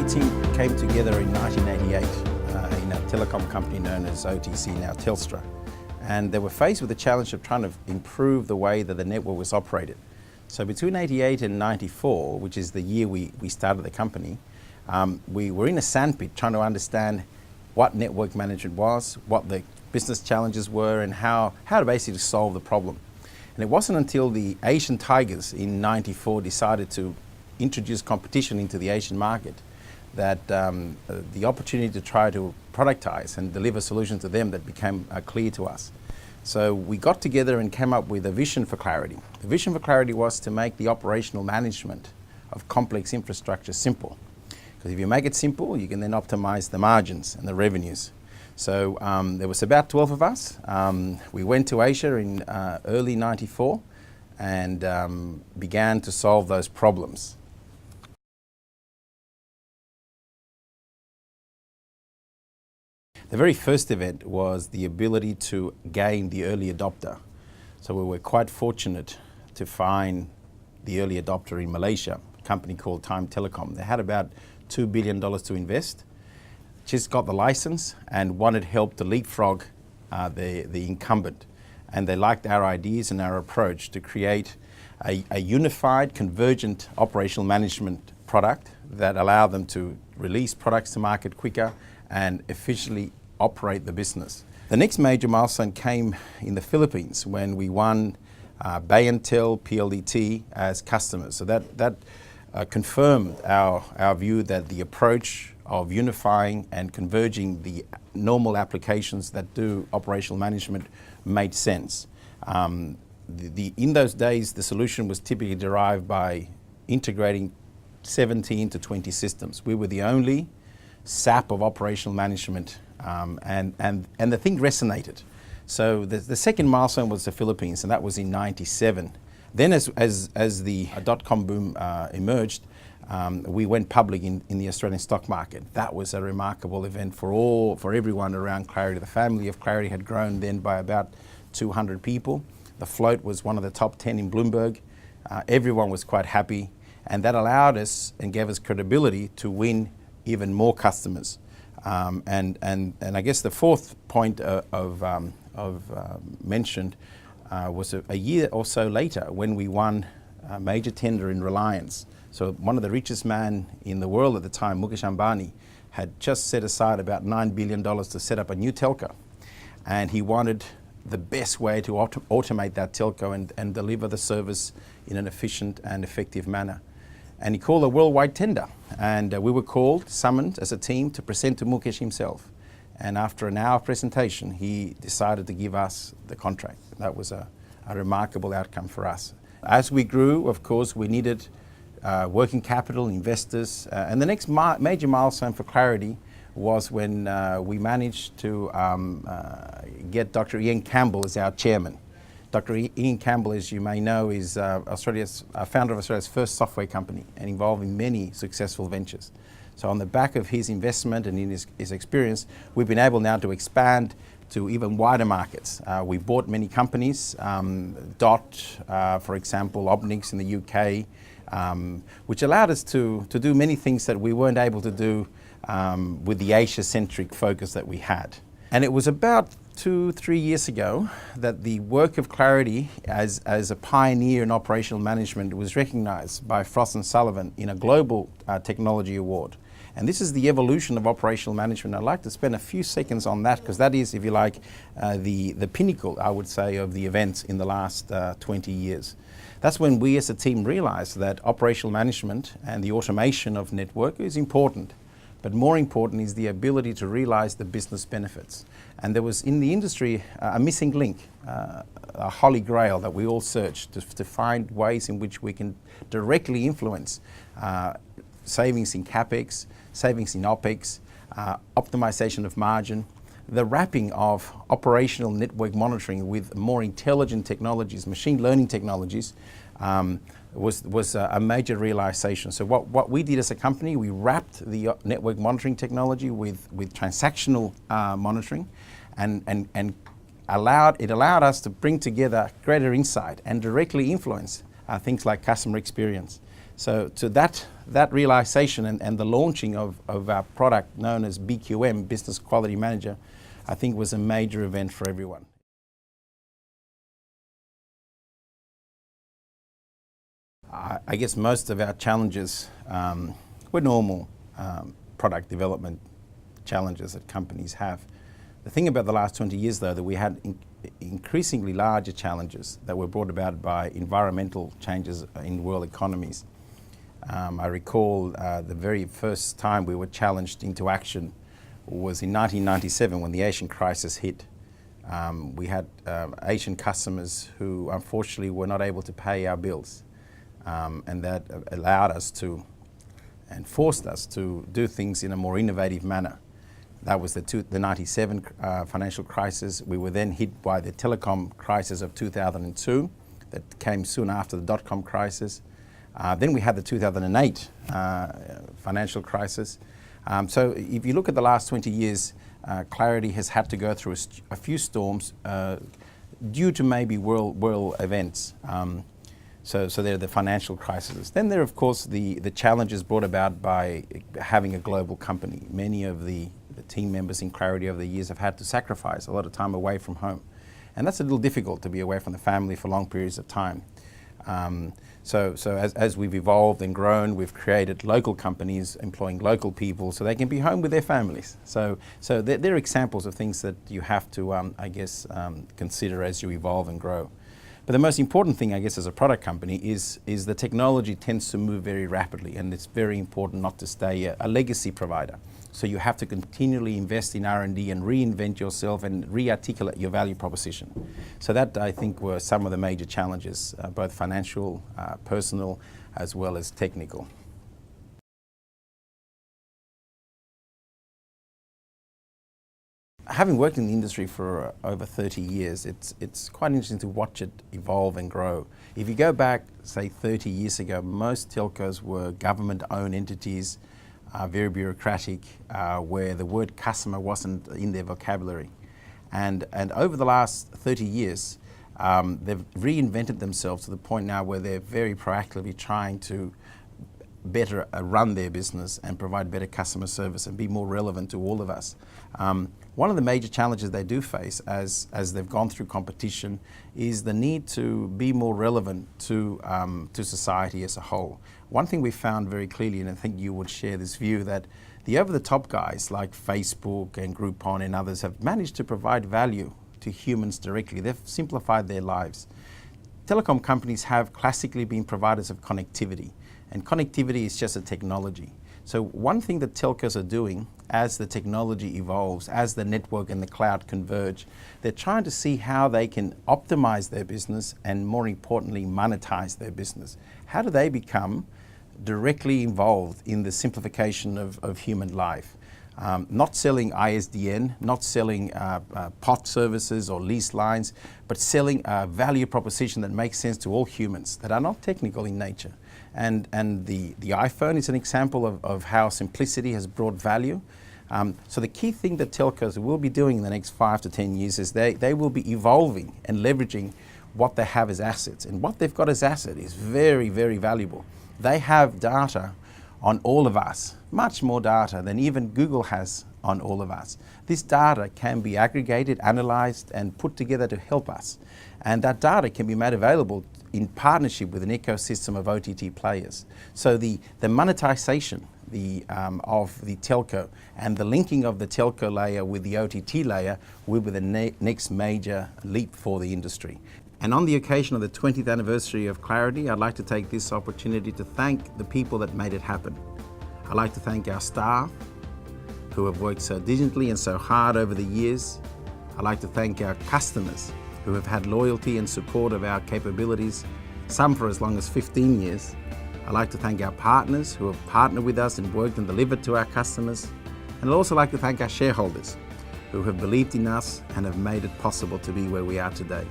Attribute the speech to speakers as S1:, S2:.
S1: Clarity team came together in 1988 in a telecom company known as OTC, now Telstra. And they were faced with the challenge of trying to improve the way that the network was operated. So between 88 and 94, which is the year we started the company, we were in a sandpit trying to understand what network management was, what the business challenges were, and how to basically solve the problem. And it wasn't until the Asian Tigers in 94 decided to introduce competition into the Asian market that the opportunity to try to productize and deliver solutions to them that became clear to us. So we got together and came up with a vision for Clarity. The vision for Clarity was to make the operational management of complex infrastructure simple. Because if you make it simple, you can then optimize the margins and the revenues. So there was about 12 of us. We went to Asia in early 94 and began to solve those problems. The very first event was the ability to gain the early adopter. So we were quite fortunate to find the early adopter in Malaysia, a company called Time Telecom. They had about $2 billion to invest, just got the license and wanted help to leapfrog the incumbent. And they liked our ideas and our approach to create a unified, convergent operational management product that allowed them to release products to market quicker and efficiently operate the business. The next major milestone came in the Philippines when we won Bayantel, PLDT as customers. So that confirmed our view that the approach of unifying and converging the normal applications that do operational management made sense. In those days, the solution was typically derived by integrating 17 to 20 systems. We were the only SAP of operational management, and the thing resonated. So the second milestone was the Philippines, and that was in 97. Then as the dot-com boom emerged, we went public in the Australian stock market. That was a remarkable event for everyone around Clarity. The family of Clarity had grown then by about 200 people. The float was one of the top 10 in Bloomberg. Everyone was quite happy, and that allowed us and gave us credibility to win even more customers. And I guess the fourth point mentioned was a year or so later when we won a major tender in Reliance. So one of the richest men in the world at the time, Mukesh Ambani, had just set aside about $9 billion to set up a new telco. And he wanted the best way to automate that telco and deliver the service in an efficient and effective manner. And he called a worldwide tender. And we were summoned as a team to present to Mukesh himself. And after an hour presentation, he decided to give us the contract. That was a remarkable outcome for us. As we grew, of course, we needed working capital, investors. And the next major milestone for Clarity was when we managed to get Dr. Ian Campbell as our chairman. Dr. Ian Campbell, as you may know, is Australia's founder of Australia's first software company and involved in many successful ventures. So on the back of his investment and in his experience, we've been able now to expand to even wider markets. We bought many companies, DOT, for example, Obnix in the UK, which allowed us to do many things that we weren't able to do with the Asia-centric focus that we had. And it was about 2-3 years ago that the work of Clarity as a pioneer in operational management was recognized by Frost & Sullivan in a global technology award. And this is the evolution of operational management. I'd like to spend a few seconds on that because that is, if you like, the pinnacle, I would say, of the events in the last 20 years. That's when we as a team realized that operational management and the automation of network is important. But more important is the ability to realize the business benefits. And there was in the industry a missing link, a holy grail that we all searched to find ways in which we can directly influence savings in CapEx, savings in OpEx, optimization of margin, the wrapping of operational network monitoring with more intelligent technologies, machine learning technologies, was a major realization. So what we did as a company, we wrapped the network monitoring technology with transactional monitoring and it allowed us to bring together greater insight and directly influence things like customer experience. So to that realization and the launching of our product known as BQM, Business Quality Manager, I think was a major event for everyone. I guess most of our challenges were normal product development challenges that companies have. The thing about the last 20 years, though, that we had increasingly larger challenges that were brought about by environmental changes in world economies. I recall the very first time we were challenged into action was in 1997 when the Asian crisis hit. We had Asian customers who unfortunately were not able to pay our bills. And that allowed us to and forced us to do things in a more innovative manner. That was the 97 financial crisis. We were then hit by the telecom crisis of 2002 that came soon after the dot-com crisis. Then we had the 2008 financial crisis. So if you look at the last 20 years, Clarity has had to go through a few storms due to maybe world events. So there are the financial crises. Then there are, of course, the challenges brought about by having a global company. Many of the team members in Clarity over the years have had to sacrifice a lot of time away from home. And that's a little difficult to be away from the family for long periods of time. So as we've evolved and grown, we've created local companies employing local people so they can be home with their families. So there are examples of things that you have to, I guess, consider as you evolve and grow. But the most important thing, I guess, as a product company is the technology tends to move very rapidly, and it's very important not to stay a legacy provider. So you have to continually invest in R&D and reinvent yourself and re-articulate your value proposition. So that, I think, were some of the major challenges, both financial, personal, as well as technical. Having worked in the industry for over 30 years, it's quite interesting to watch it evolve and grow. If you go back, say, 30 years ago, most telcos were government-owned entities, very bureaucratic, where the word customer wasn't in their vocabulary. And over the last 30 years, they've reinvented themselves to the point now where they're very proactively trying to better run their business and provide better customer service and be more relevant to all of us. One of the major challenges they do face as they've gone through competition is the need to be more relevant to society as a whole. One thing we found very clearly, and I think you would share this view, that the over-the-top guys like Facebook and Groupon and others have managed to provide value to humans directly. They've simplified their lives. Telecom companies have classically been providers of connectivity, and connectivity is just a technology. So one thing that telcos are doing as the technology evolves, as the network and the cloud converge, they're trying to see how they can optimize their business and, more importantly, monetize their business. How do they become directly involved in the simplification of human life? Not selling ISDN, not selling POT services or lease lines, but selling a value proposition that makes sense to all humans that are not technical in nature. And the iPhone is an example of how simplicity has brought value. So the key thing that telcos will be doing in the next 5 to 10 years is they will be evolving and leveraging what they have as assets. And what they've got as asset is very, very valuable. They have data on all of us, much more data than even Google has on all of us. This data can be aggregated, analyzed, and put together to help us. And that data can be made available in partnership with an ecosystem of OTT players. So the monetization of the telco and the linking of the telco layer with the OTT layer will be the next major leap for the industry. And on the occasion of the 20th anniversary of Clarity, I'd like to take this opportunity to thank the people that made it happen. I'd like to thank our staff who have worked so diligently and so hard over the years. I'd like to thank our customers who have had loyalty and support of our capabilities, some for as long as 15 years. I'd like to thank our partners who have partnered with us and worked and delivered to our customers. And I'd also like to thank our shareholders who have believed in us and have made it possible to be where we are today.